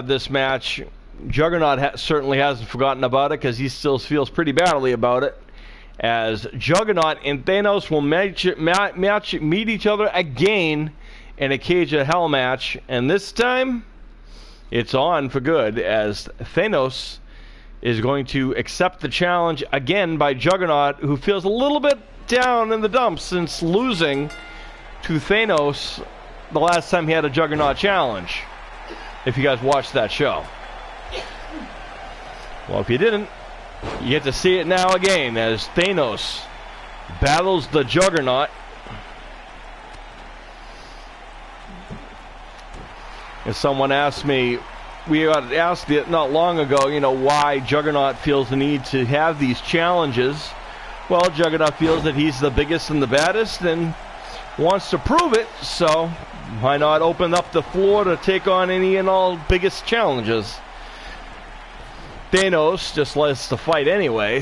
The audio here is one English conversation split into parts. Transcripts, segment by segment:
this match. Juggernaut certainly hasn't forgotten about it because he still feels pretty badly about it. As Juggernaut and Thanos will meet each other again in a Cage of Hell match, and this time it's on for good, as Thanos is going to accept the challenge again by Juggernaut, who feels a little bit down in the dumps since losing to Thanos the last time he had a Juggernaut challenge, if you guys watched that show. Well, if you didn't, you get to see it now again as Thanos battles the Juggernaut. As someone asked me, we got asked it not long ago, why Juggernaut feels the need to have these challenges. Well, Juggernaut feels that he's the biggest and the baddest and wants to prove it, so why not open up the floor to take on any and all biggest challenges? Thanos just likes to fight anyway,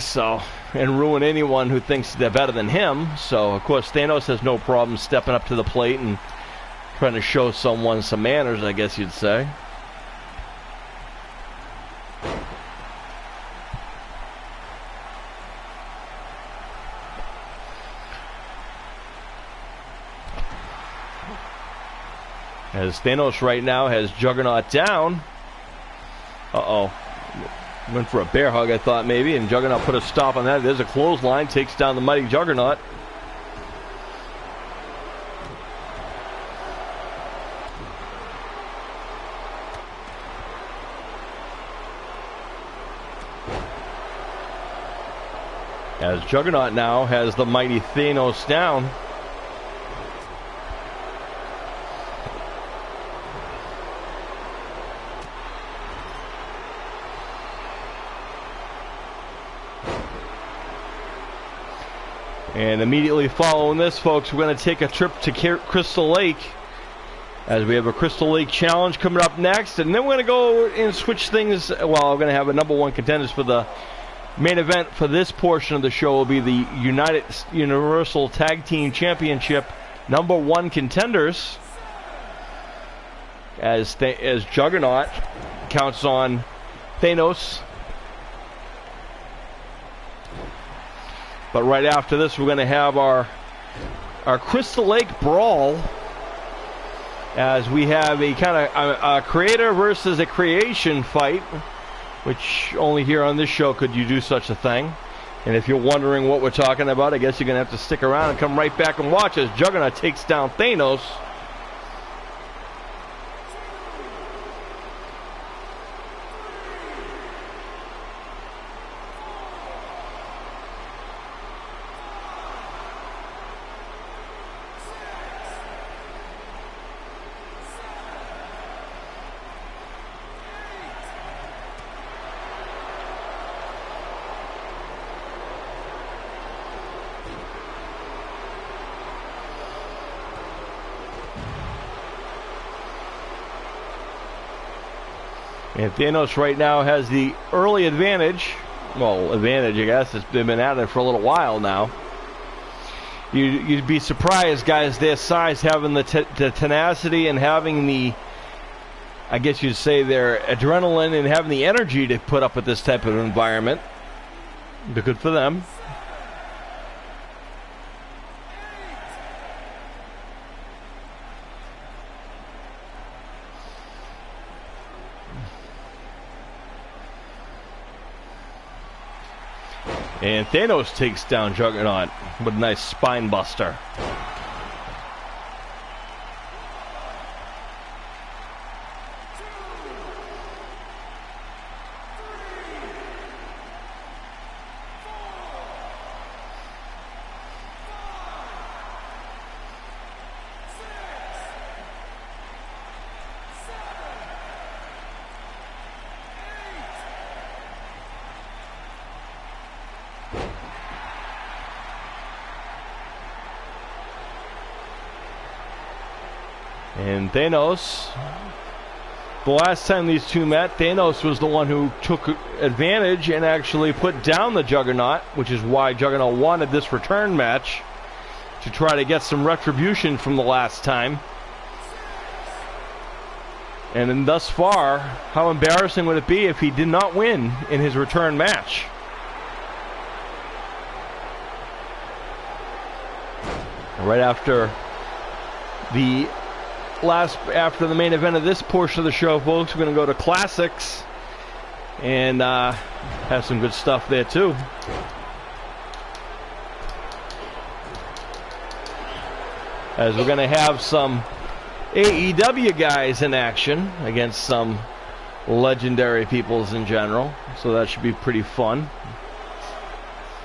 and ruin anyone who thinks they're better than him. So, of course, Thanos has no problem stepping up to the plate and trying to show someone some manners, I guess you'd say. As Thanos right now has Juggernaut down. Uh-oh. Went for a bear hug, I thought, maybe, and Juggernaut put a stop on that. There's a clothesline, takes down the mighty Juggernaut. As Juggernaut now has the mighty Thanos down. And immediately following this, folks, we're going to take a trip to Crystal Lake, as we have a Crystal Lake challenge coming up next. And then we're going to go and switch things. Well, we're going to have a number one contenders for the main event for this portion of the show. Will be the Universal Tag Team Championship number one contenders, as Juggernaut counts on Thanos. But right after this, we're going to have our Crystal Lake Brawl, as we have a kind of a creator versus a creation fight, which only here on this show could you do such a thing. And if you're wondering what we're talking about, I guess you're going to have to stick around and come right back and watch as Juggernaut takes down Thanos. And Thanos right now has the early advantage. Well, advantage, I guess. They've been at it for a little while now. You'd be surprised, guys, their size, having the tenacity and having the, I guess you'd say, their adrenaline and having the energy to put up with this type of environment. Be good for them. And Thanos takes down Juggernaut with a nice spine buster. And Thanos, the last time these two met, Thanos was the one who took advantage and actually put down the Juggernaut, which is why Juggernaut wanted this return match, to try to get some retribution from the last time. And then thus far, how embarrassing would it be if he did not win in his return match? Right after the main event of this portion of the show, folks, we're going to go to classics and have some good stuff there too. As we're going to have some AEW guys in action against some legendary peoples in general, so that should be pretty fun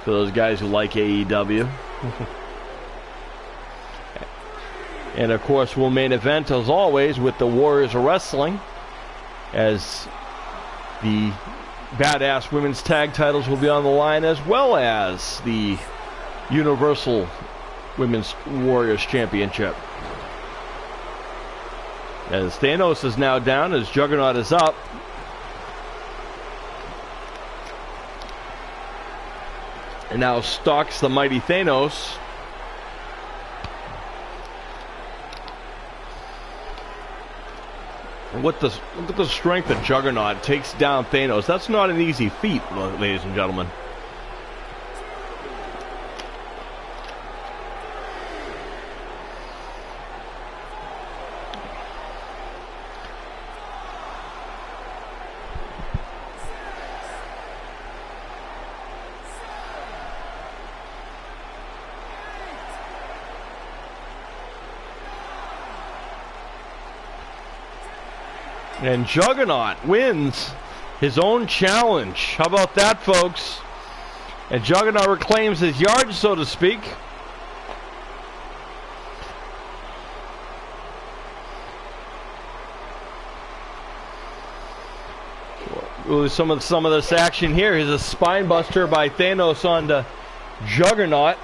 for those guys who like AEW. And of course we'll main event as always with the Warriors of Wrestling, as the Badass Women's Tag titles will be on the line, as well as the Universal Women's Warriors Championship. As Thanos is now down, as Juggernaut is up. And now stalks the mighty Thanos. And look at the strength of Juggernaut takes down Thanos. That's not an easy feat, ladies and gentlemen. And Juggernaut wins his own challenge. How about that, folks? And Juggernaut reclaims his yard, so to speak. Ooh, some of this action here. Here's a spine buster by Thanos onto Juggernaut.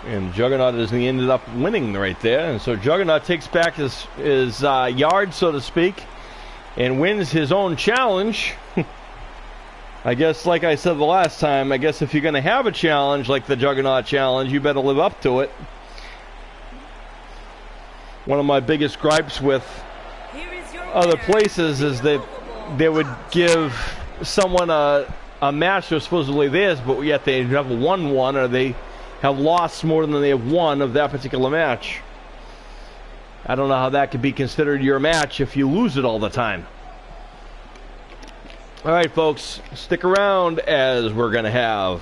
And Juggernaut ended up winning right there. And so Juggernaut takes back his yard, so to speak, and wins his own challenge. I guess, like I said the last time, I guess if you're going to have a challenge like the Juggernaut challenge, you better live up to it. One of my biggest gripes with other places is that they would give someone a match that's supposedly theirs, but yet they never won one, or they have lost more than they have won of that particular match. I don't know how that could be considered your match if you lose it all the time. Alright, folks, stick around as we're going to have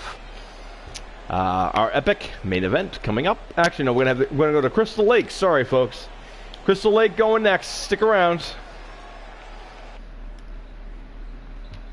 our epic main event coming up. Actually, no, we're going to go to Crystal Lake. Sorry, folks. Crystal Lake going next. Stick around.